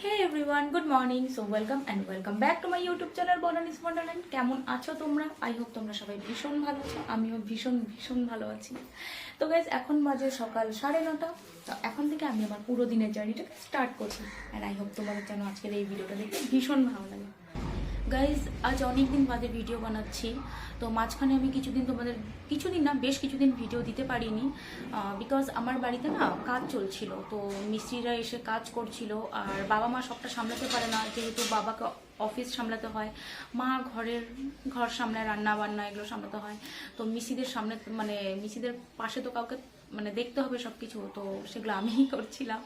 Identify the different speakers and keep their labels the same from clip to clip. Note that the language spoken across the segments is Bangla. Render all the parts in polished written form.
Speaker 1: Hey everyone, good morning. So welcome back to my YouTube channel Banani's wonderland. কেমন আছো তোমরা? আই হোপ তোমরা সবাই ভীষণ ভালো আছো। আমিও ভীষণ ভালো আছি। তো গাইজ এখন বাজে সকাল 9:30। তো এখন থেকে আমি আমার পুরো দিনের জার্নিটাকে স্টার্ট করছি। অ্যান্ড আই হোপ তোমাদের যেন আজকের এই ভিডিওটা দেখতে ভীষণ ভালো লাগে। গাইজ আজ অনেকদিন বাদে ভিডিও বানাচ্ছি। তো মাঝখানে আমি বেশ কিছুদিন ভিডিও দিতে পারিনি, বিকজ আমার বাড়িতে না কাজ চলছিল। তো মিস্ত্রিরা এসে কাজ করছিল, আর বাবা মা সবটা সামলাতে পারে না, যেহেতু বাবাকে অফিস সামলাতে হয়, মা ঘর সামলায়, রান্না বান্না এগুলো সামলাতে হয়। তো মিস্ত্রিদের পাশে তো কাউকে দেখতে হবে সব কিছু, তো সেগুলো আমিই করছিলাম।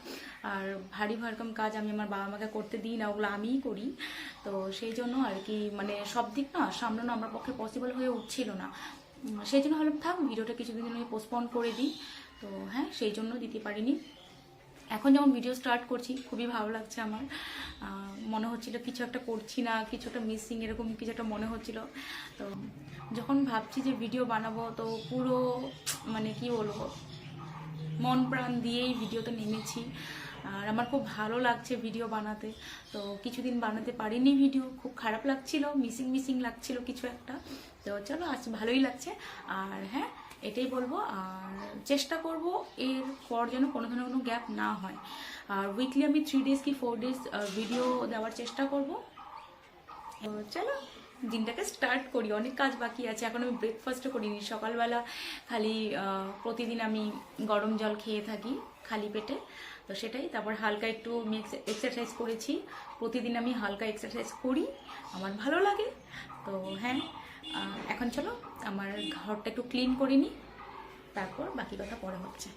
Speaker 1: আর ভারী ভরকম কাজ আমি আমার বাবা মাকে করতে দিই না, ওগুলো আমিই করি। তো সেই জন্য আর কি সব দিক না সামলানো আমার পক্ষে পসিবল হয়ে উঠছিল না। সেই জন্য ভাবলাম থাক, ভিডিওটা কিছুদিন আমি পোস্টপন করে দিই। তো হ্যাঁ, সেই জন্য দিতে পারিনি। এখন যখন ভিডিও স্টার্ট করছি খুবই ভালো লাগছে আমার। মনে হচ্ছিল কিছু একটা করছি না, কিছু একটা মিসিং, এরকম কিছু একটা মনে হচ্ছিল। তো যখন ভাবছি যে ভিডিও বানাবো, তো পুরো কি বলবো, মন প্রাণ দিয়েই ভিডিওতে নেমেছি। আর আমার খুব ভালো লাগছে ভিডিও বানাতে। তো কিছুদিন বানাতে পারিনি ভিডিও, খুব খারাপ লাগছিল, মিসিং লাগছিল কিছু একটা। তো চলো, আজ ভালোই লাগছে। আর হ্যাঁ, এটাই বলবো। আর চেষ্টা করব এর পর যেন কোনো ধরনের কোনো গ্যাপ না হয়। আর উইকলি আমি 3 ডেজ কি 4 ডেজ ভিডিও দেওয়ার চেষ্টা করব। তো চলো, দিনটাকে স্টার্ট করি। অনেক কাজ বাকি আছে, এখন আমি ব্রেকফাস্টও করিনি। সকালবেলা খালি প্রতিদিন আমি গরম জল খেয়ে থাকি খালি পেটে। তো সেটাই, তারপর হালকা একটু আমি এক্সারসাইজ করেছি। প্রতিদিন আমি হালকা এক্সারসাইজ করি, আমার ভালো লাগে। তো হ্যাঁ, এখন চলো আমার ঘরটা একটু ক্লিন করে নিই, তারপর বাকি কথা পরে হচ্ছে।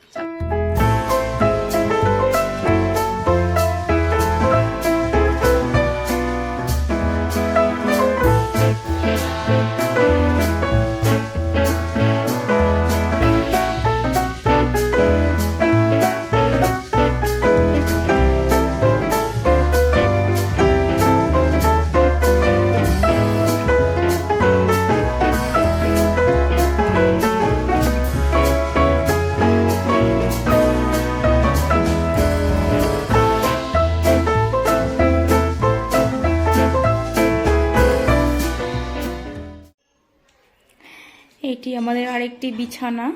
Speaker 1: এটি আমাদের আরেকটি বিছানা।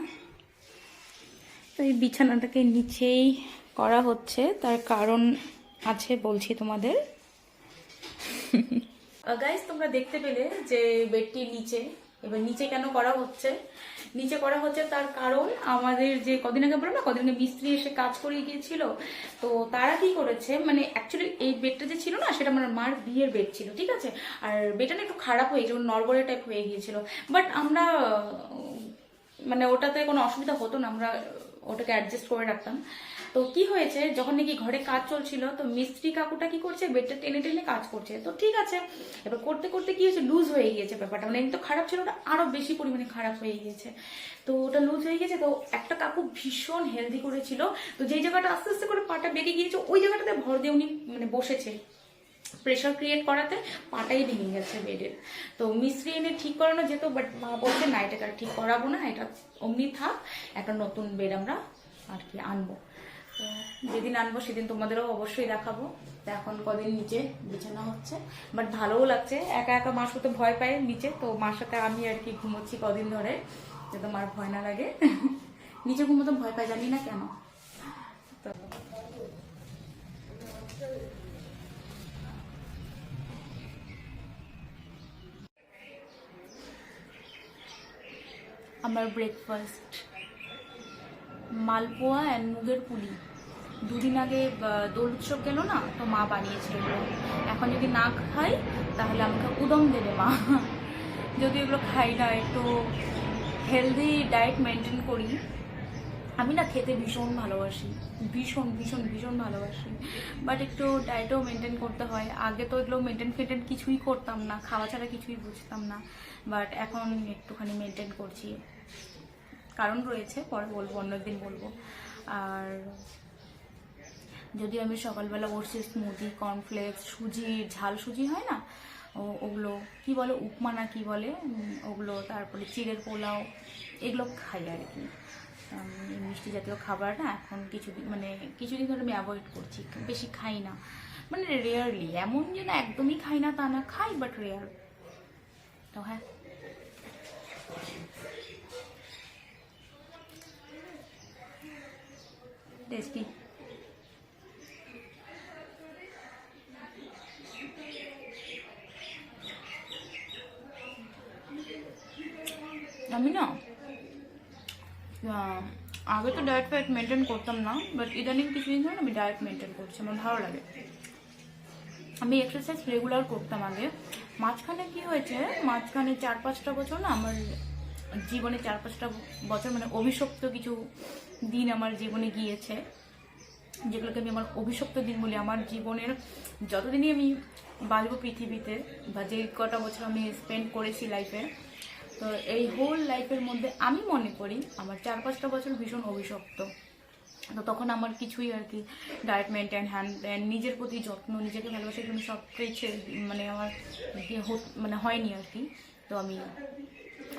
Speaker 1: তো এই বিছানাটাকে নিচেই করা হচ্ছে, তার কারণ আছে, বলছি তোমাদের। গাইস, তোমরা দেখতে পেলে যে বেডটি নিচে। এবার নিচে কেন করা হচ্ছে? নিচে করা হচ্ছে তার কারণ, আমাদের যে কদিন আগে বলো না, কদিন আগে মিস্ত্রি এসে কাজ করে গিয়েছিল। তো তারা কি করেছে, অ্যাকচুয়ালি এই বেডটা যে ছিল না, সেটা আমার মার বিয়ের বেড ছিল, ঠিক আছে। আর বেডটা না একটু খারাপ হয়ে গেছিল, নড়বড়ে টাইপ হয়ে গিয়েছিল। বাট আমরা ওটাতে কোনো অসুবিধা হতো না, আমরা ওটাকে অ্যাডজাস্ট করে রাখতাম। তো কি হয়েছে, যখন নাকি ঘরে কাজ চলছিল, তো মিস্ত্রি কাকুটা কি করছে, বেডটা টেনে টেনে কাজ করছে। তো ঠিক আছে, এবার করতে করতে কি হয়েছে, লুজ হয়ে গিয়েছে ব্যাপারটা। এমনি তো খারাপ ছিল, ওটা আরো বেশি পরিমাণে খারাপ হয়ে গিয়েছে। তো ওটা লুজ হয়ে গেছে। তো একটা কাকু ভীষণ হেলদি করেছিল, তো যেই জায়গাটা আস্তে আস্তে করে পাটা বেঁকে গিয়েছে, ওই জায়গাটাতে ভর দিয়ে উনি বসেছে, প্রেশার ক্রিয়েট করাতে পাটাই ভেঙে গেছে বেডের। তো মিস্ত্রি এনে ঠিক করানো যেত, বাট মা বলছে না, এটাকে আর ঠিক করাবো না, এটা অমনি থাক, একটা নতুন বেড আমরা আর কি আনবো। তো যেদিন আনবো সেদিন তোমাদেরও অবশ্যই দেখাবো। তো এখন কদিন নিচে বিছানা হচ্ছে, বাট ভালোও লাগছে। একা একা মা শুতে ভয় পায় নিচে, তো মার সাথে আমি আর কি ঘুমোচ্ছি কদিন ধরে, যাতে মার ভয় না লাগে। নিচে ঘুমোতে ভয় পায়, জানি না কেন। তো আমার ব্রেকফাস্ট মালপোয়া অ্যান্ড মুগের পুলি। দুদিন আগে দোল উৎসব গেল না, তো মা বানিয়েছিল এগুলো। এখন যদি না খাই তাহলে আমাকে উদম দেবে মা। যদি এগুলো খাই না, একটু হেলদি ডায়েট মেনটেন করি। আমি না খেতে ভীষণ ভালোবাসি, ভীষণ ভালোবাসি। বাট একটু ডায়েটও মেনটেন করতে হয়। আগে তো এগুলো মেনটেন কিছুই করতাম না, খাওয়া ছাড়া কিছুই বুঝতাম না। বাট এখন একটুখানি মেনটেন করছি, কারণ রয়েছে, পরে বলবো, অন্যদিন বলবো। আর যদি আমি সকালবেলা ওটসের স্মুদি, কর্নফ্লেক্স, ঝাল সুজি হয় না, ওগুলো কি বলে, উপমা না কি বলে ওগুলো, তারপরে চিড়ের পোলাও, এগুলো খাই আর কি। মিষ্টি জাতীয় খাবার না এখন কিছুদিন ধরে আমি অ্যাভয়েড করছি, বেশি খাই না। মানে রেয়ারলি, এমন যে না একদমই খাই না তা না, খাই বাট রেয়ার। তো হ্যাঁ, টেস্টি। আমি না আগে তো ডায়েট ফায়েট মেনটেন করতাম না, বাট ইদানিং কিছুদিন ধরে আমি ডায়েট মেনটেন করছি, আমার ভালো লাগে। আমি এক্সারসাইজ রেগুলার করতাম আগে, মাঝখানে কি হয়েছে, মাঝখানে 4-5টা বছর না আমার জীবনে, 4-5টা বছর মানে অভিশপ্ত কিছু দিন আমার জীবনে গিয়েছে, যেগুলোকে আমি আমার অভিশপ্ত দিন বলি। আমার জীবনের যতদিনই আমি বাঁচবো পৃথিবীতে, বা যে কটা বছর আমি স্পেন্ড করেছি লাইফে, তো এই হোল লাইফের মধ্যে আমি মনে করি আমার 4-5টা বছর ভীষণ অভিশপ্ত। তো তখন আমার কিছুই আর কি ডায়েট মেনটেন, হ্যান্ড নিজের প্রতি যত্ন, নিজেকে ভালোবাসা, কিন্তু সব কিছু মানে আমার মানে হয়নি আর কি। তো আমি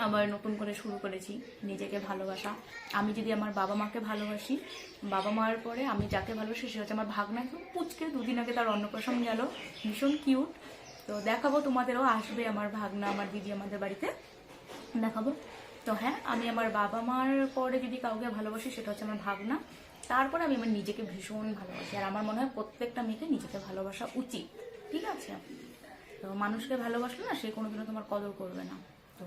Speaker 1: আবার নতুন করে শুরু করেছি নিজেকে ভালোবাসা। আমি যদি আমার বাবা মাকে ভালোবাসি, বাবা মার পরে আমি যাকে ভালোবাসি সে হচ্ছে আমার ভাগনা, একদম পুচকে, 2 দিন আগে তার অন্নপ্রাশন গেল, ভীষণ কিউট। তো দেখাবো তোমাদেরও, আসবে আমার ভাগনা, আমার দিদি আমাদের বাড়িতে, দেখাবো। তো হ্যাঁ, আমি আমার বাবা মার পরে যদি কাউকে ভালোবাসি সেটা হচ্ছে আমার ভাগনা, তারপরে আমি আমার নিজেকে ভীষণ ভালোবাসি। আর আমার মনে হয় প্রত্যেকটা মেয়েকে নিজেকে ভালোবাসা উচিত, ঠিক আছে? তো মানুষকে ভালোবাসলে না, সে কোনোদিনও তোমার কদর করবে না। তো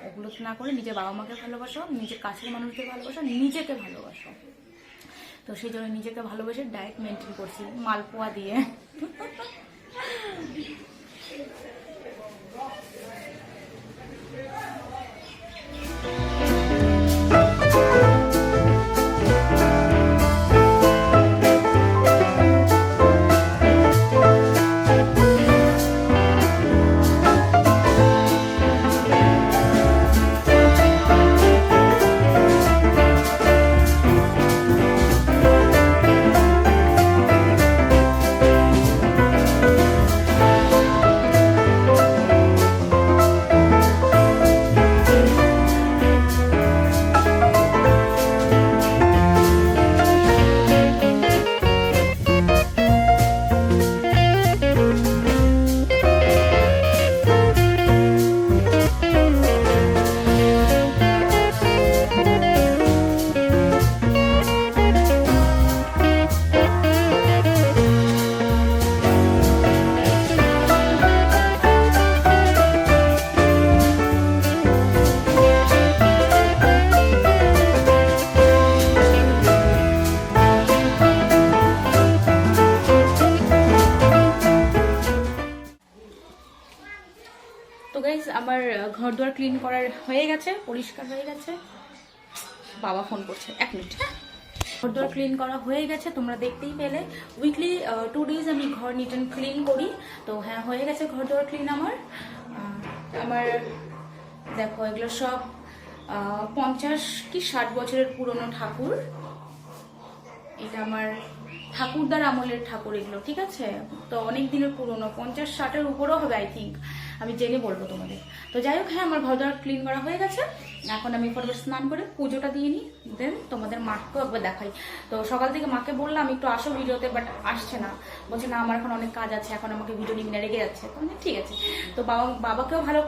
Speaker 1: ওগুলো না করে নিজের বাবা মাকে ভালোবাসো, নিজের কাছের মানুষদের ভালোবাসো, নিজেকে ভালোবাসো। তো সেই জন্য নিজেকে ভালোবেসে ডায়েট মেনটেন করছি মালপোয়া দিয়ে। তো গাইজ, আমার ঘর দুয়ার ক্লিন করার হয়ে গেছে, পরিষ্কার হয়ে গেছে। বাবা ফোন করছে, 1 মিনিট। ঘর দুয়ার ক্লিন করা হয়ে গেছে, তোমরা দেখতেই পেলে। উইকলি 2 ডেজ আমি ঘর নিট অ্যান্ড ক্লিন করি। তো হ্যাঁ, হয়ে গেছে ঘর দুয়ার ক্লিন আমার। দেখো, এগুলো সব 50 কি 60 বছরের পুরনো ঠাকুর। এটা আমার ঠাকুরদার আমলের ঠাকুর এগুলো, ঠিক আছে? তো অনেক দিনের পুরনো, 50-60-এর উপরেও হবে আই থিঙ্ক, আমি জেনে বলবো তোমাদের। তো যাই হোক, হ্যাঁ, আমার ঘর দ্বার ক্লিন করা হয়ে গেছে। এখন আমি ফটোফট স্নান করে পুজোটা দিয়ে নিই, দেন তোমাদের মাকেও একবার দেখাই। তো সকাল থেকে মাকে বললাম একটু আসো ভিডিওতে, বাট আসছে না, বলছে না আমার এখন অনেক কাজ আছে, এখন আমাকে ভিডিও নিয়ে রেগে যাচ্ছে। তো ঠিক আছে। তো বাবাকেও ভালো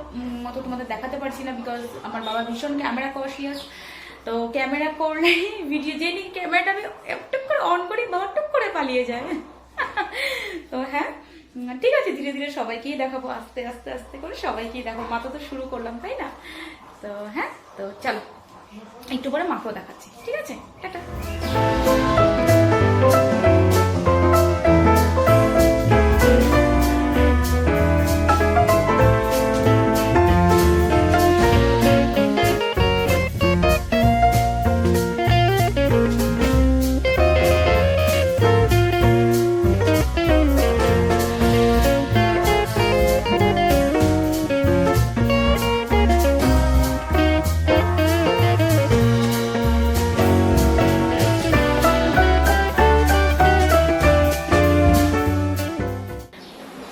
Speaker 1: মতো তোমাদের দেখাতে পারছি না, বিকজ আমার বাবা ভীষণ ক্যামেরা কনসিয়াস। তো ক্যামেরা করলে ভিডিও যেদিন ক্যামেরাটা আমি টুক করে অন করি, বাবা টুক করে পালিয়ে যায়। তো হ্যাঁ, ঠিক আছে, ধীরে ধীরে সবাইকেই দেখাবো, আস্তে আস্তে আস্তে করে সবাইকেই দেখাবো। মাথা তো শুরু করলাম, তাই না? তো হ্যাঁ, তো চলো একটু পরে মাকেও দেখাচ্ছি, ঠিক আছে? টাটা।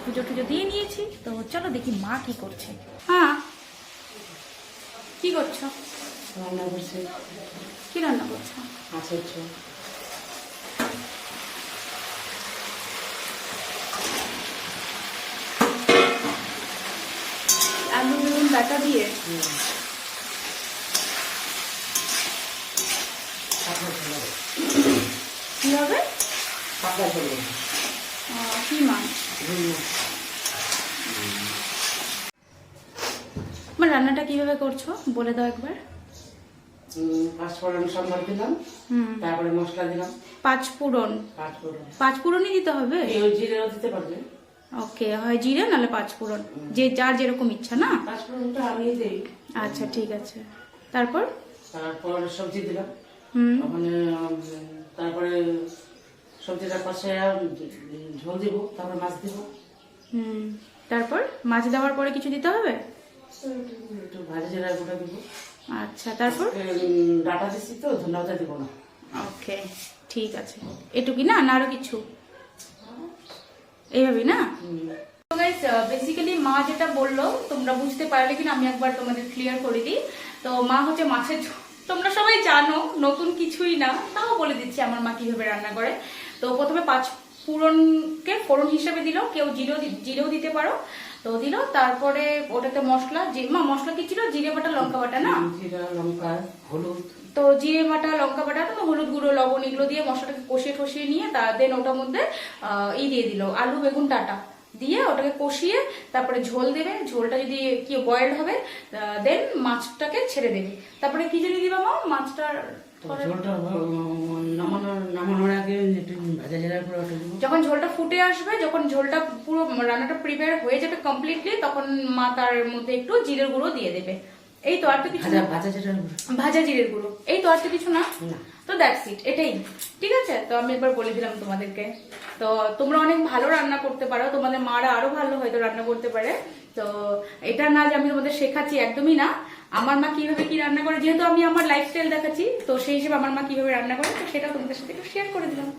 Speaker 1: পুজো দিয়ে নিয়েছি, তো চলো দেখি মা কি করছে। হ্যাঁ, কি করছো?
Speaker 2: রান্না করছে।
Speaker 1: কি রান্না করছো?
Speaker 2: মাছের ঝোল।
Speaker 1: বাটা দিয়ে কি হবে? কি মাছ? আমার রান্নাটা কিভাবে করছো বলে দাও একবার।
Speaker 2: পাঁচফোড়ন সম্বার দিলাম, তারপরে মশলা দিলাম।
Speaker 1: পাঁচফোড়ন? পাঁচফোড়নই দিতে হবে?
Speaker 2: জিরেও দিতে পারবে।
Speaker 1: ওকে, হয় জিরে নাহলে পাঁচফোড়ন, যে যার যেরকম ইচ্ছা না।
Speaker 2: পাঁচফোড়নটা আমি দেই।
Speaker 1: আচ্ছা ঠিক আছে, তারপর
Speaker 2: সবজি দিলাম। ওখানে তারপরে সবজিটা কষে ঝোল দিব, তারপরে মাছ দিব।
Speaker 1: তারপর মাছ দেওয়ার পরে কিছু দিতে হবে?
Speaker 2: একটু ভাজা জিরা গুঁড়া দিব।
Speaker 1: আচ্ছা, তারপর
Speaker 2: ডাটা দিচ্ছি তো, ধন্যবাদ দিব না।
Speaker 1: ওকে ঠিক আছে, এটুকুই না, আরো কিছু এইভাবেই না? তো গাইস বেসিক্যালি মা যেটা বললো তোমরা বুঝতে পারলে কিনা আমি একবার তোমাদের ক্লিয়ার করে দিই। তো মা হচ্ছে মাছের ঝোল, তোমরা সবাই জানো, নতুন কিছুই না, তাও বলে দিচ্ছি আমার মা কিভাবে রান্না করে। তো প্রথমে পাঁচফোড়নকে ফোড়ন হিসেবে দিল, কেউ জিরেও দিতে পারো, তো দিল। তারপরে ওটাতে মশলা, মা মশলা কি ছিল? জিরে বাটা, লঙ্কা বাটা না?
Speaker 2: জিরা, লঙ্কা, হলুদ।
Speaker 1: তো জিরে বাটা, লঙ্কা বাটা, তো হলুদ গুঁড়ো, লবণ এগুলো দিয়ে মশলাটাকে কষিয়ে নিয়ে দেন ওটার মধ্যে দিয়ে দিল আলু বেগুন ডাটা দিয়ে ওটাকে কষিয়ে তারপরে ঝোল দেবে। ঝোলটা যদি কি বয়েল হবে দেন মাছটাকে ছেড়ে দেবে। তারপরে কি জানি দিবা মা মাছটার?
Speaker 2: ঝোলটা নামানোর আগে ভাজা জিরা গুঁড়া দিব।
Speaker 1: যখন ঝোলটা ফুটে আসবে, যখন ঝোলটা পুরো রান্নাটা প্রিপেয়ার হয়ে যাবে কমপ্লিটলি, তখন মা তার মধ্যে একটু জিরের গুঁড়ো দিয়ে দেবে। এই তো, আর তো কিছু না। ভাজা জিরের গুঁড়ো, এই তো, আর তো কিছু না। তো দ্যাটস ইট, এটাই। ঠিক আছে, তো আমি একবার বলে দিলাম তোমাদেরকে। তো তোমরা অনেক ভালো রান্না করতে পারো, তোমাদের মারা আরো ভালো হয়তো রান্না করতে পারে। তো এটা না যে আমি তোমাদের শেখাচ্ছি, একদমই না। আমার মা কিভাবে কি রান্না করে, যেহেতু আমি আমার লাইফস্টাইল দেখাচ্ছি, তো সেই হিসেবে আমার মা কিভাবে রান্না করে তো সেটা তোমাদের সাথে একটু শেয়ার করে দিলাম।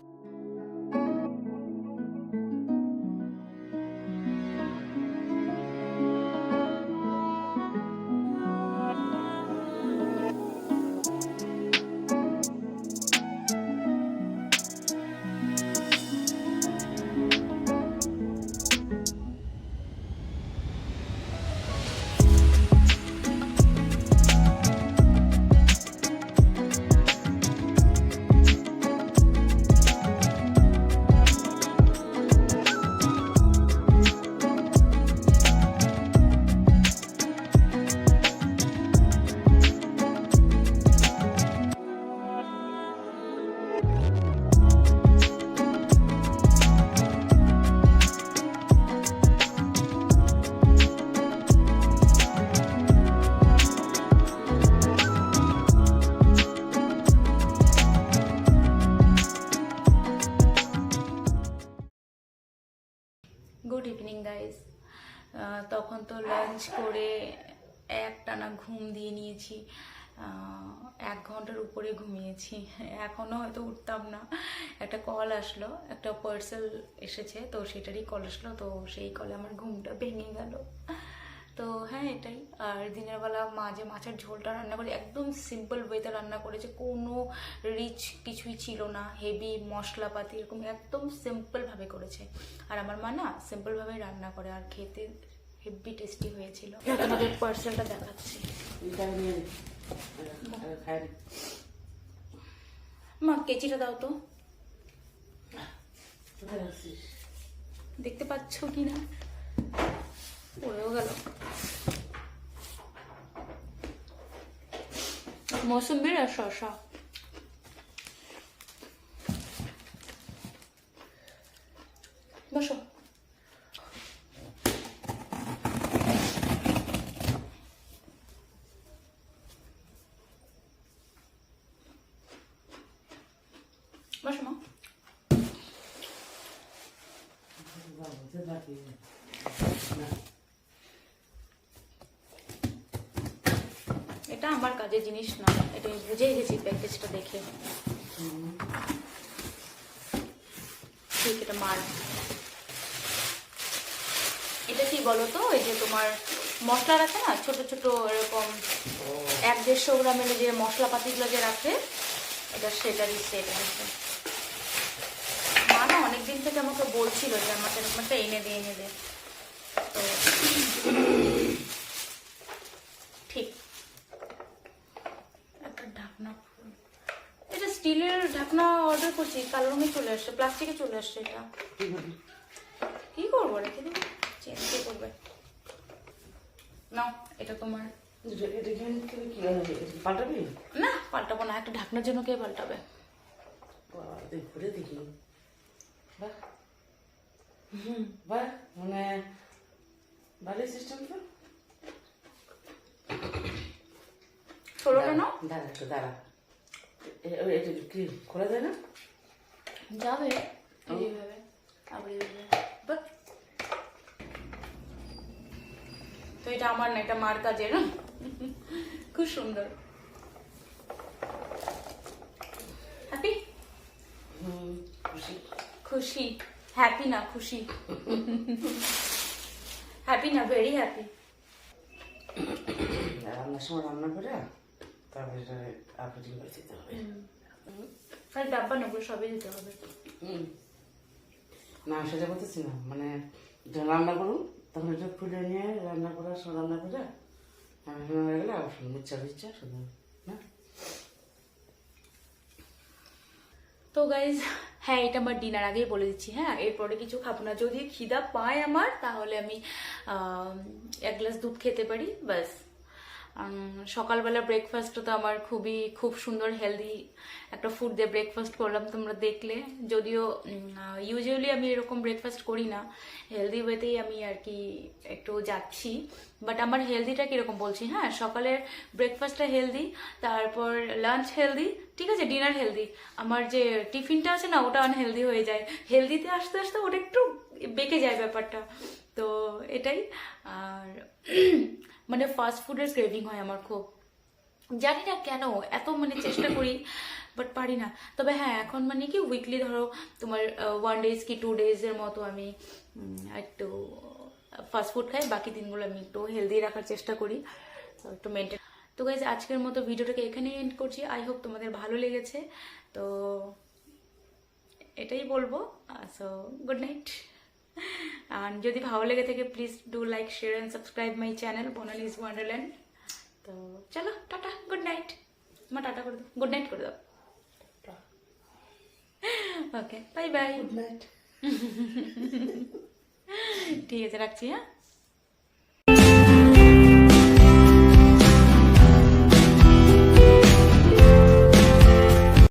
Speaker 1: Good evening guys. তখন তো লাঞ্চ করে একটানা ঘুম দিয়ে নিয়েছি, 1 ঘন্টার উপরে ঘুমিয়েছি, এখনও হয়তো উঠতাম না। একটা কল আসলো, একটা পার্সেল এসেছে, তো সেটারই কল আসলো, তো সেই কলে আমার ঘুমটা ভেঙে গেল। তো হ্যাঁ এটাই। আর দিনের বেলা মা যে মাছের ঝোলটা রান্না করে একদম সিম্পল ওয়েতে রান্না করেছে, কোনো রিচ কিছুই ছিল না, হেভি মশলাপাতি, এরকম একদম সিম্পলভাবে করেছে। আর আমার মা না সিম্পলভাবেই রান্না করে, আর খেতে হেভি টেস্টি হয়েছিল। তোমাদের পার্সেলটা দেখাচ্ছি। মা কেচিটা দাও তো, দেখতে পাচ্ছ কি না, পড়েও গেল। মৌসুমীর আর শসা। বসো। বসো মা। এটা আমার কাজের জিনিস না, এটা আমি বুঝেই গেছি প্যাকেজটা দেখে। ঠিক, এটা মার। এটা কি বলতো, ওই যে তোমার মশলা রাখে না ছোট ছোট এরকম 1-150 গ্রামের যে মশলাপাতিগুলো যে রাখে, এটা সেটারই সেট আছে। মা না অনেকদিন থেকে আমাকে বলছিল যে আমাকে এরকম একটা এনে দে। তো টমাটোর কুচি কালো রঙে চলে আসছে, প্লাস্টিকে চলে আসছে। এটা
Speaker 2: কি করবি?
Speaker 1: কি করবো, রেখে দেবো, চেঞ্জ কে করবে? নাও এটা তোমার।
Speaker 2: এটা কি পাল্টাবি?
Speaker 1: না পাল্টাবো না, একটা ঢাকনার জন্য কে পাল্টাবে?
Speaker 2: ঘুরে দেখি। বাহ বাহ, মানে ভালোই সিস্টেম তো।
Speaker 1: ছোটটা নাও।
Speaker 2: দাঁড়া একটু দাঁড়া, এটা কি খোলা যায় না?
Speaker 1: যাবে এইভাবে, আবার এইভাবে। বাহ। তো এটা আমার না, এটা মার কাজের। খুব সুন্দর। হ্যাপি?
Speaker 2: খুশি।
Speaker 1: খুশি, হ্যাপি না খুশি। হ্যাপি না, ভেরি হ্যাপি।
Speaker 2: রান্নার সময় রান্না করে তারপরে এটা আপলোডিং করে দিতে হবে।
Speaker 1: আর ডাব্বা নেবো, সবই দিতে হবে।
Speaker 2: না সেটা করতেছি না, মানে যখন রান্না করুন তখন এটা খুলে নিয়ে রান্না করার সময় রান্না করে হয়ে গেলে আবার শুধু মিচ্ছা দিচ্ছা শুধু না।
Speaker 1: তো গাইজ, হ্যাঁ এটা আমার ডিনার আগেই বলে দিচ্ছি। হ্যাঁ এরপরে কিছু খাবো না, যদি খিদা পায় আমার তাহলে আমি 1 গ্লাস দুধ খেতে পারি, ব্যাস। সকালবেলা ব্রেকফাস্টটা তো আমার খুব সুন্দর হেলদি একটা ফুড দিয়ে ব্রেকফাস্ট করলাম, তোমরা দেখলে। যদিও ইউজুয়ালি আমি এরকম ব্রেকফাস্ট করি না, হেলদি ওয়েতেই আমি আর কি একটু যাচ্ছি। বাট আমার হেলদিটা কিরকম বলছি। হ্যাঁ সকালের ব্রেকফাস্টটা হেলদি, তারপর লাঞ্চ হেলদি, ঠিক আছে, ডিনার হেলদি। আমার যে টিফিনটা আছে না, ওটা আনহেলদি হয়ে যায়। হেলদিতে আসতে আসতে ওটা একটু বেঁকে যায় ব্যাপারটা। তো এটাই। আর মানে ফাস্ট ফুডের ক্রেভিং হয় আমার খুব, জানি না কেন, এত মানে চেষ্টা করি বাট পারি না। তবে হ্যাঁ এখন মানে কি উইকলি ধরো তোমার 1 ডেজ কি 2 ডেজের মতো আমি একটু ফাস্ট ফুড খাই, বাকি দিনগুলো আমি একটু হেলদি রাখার চেষ্টা করি, একটু মেনটেন। তো গাইজ আজকের মতো ভিডিওটাকে এখানেই এন্ড করছি। আই হোপ তোমাদের ভালো লেগেছে। তো এটাই বলবো। So good night. আর যদি ভালো লেগে থাকে please do like, share and subscribe my channel Banani's wonderland. তো চলো টাটা, গুড নাইট। মা টাটা করে দাও, গুড নাইট করে দাও। Okay bye bye,
Speaker 2: good night.
Speaker 1: ঠিক আছে রাখছি। হ্যাঁ।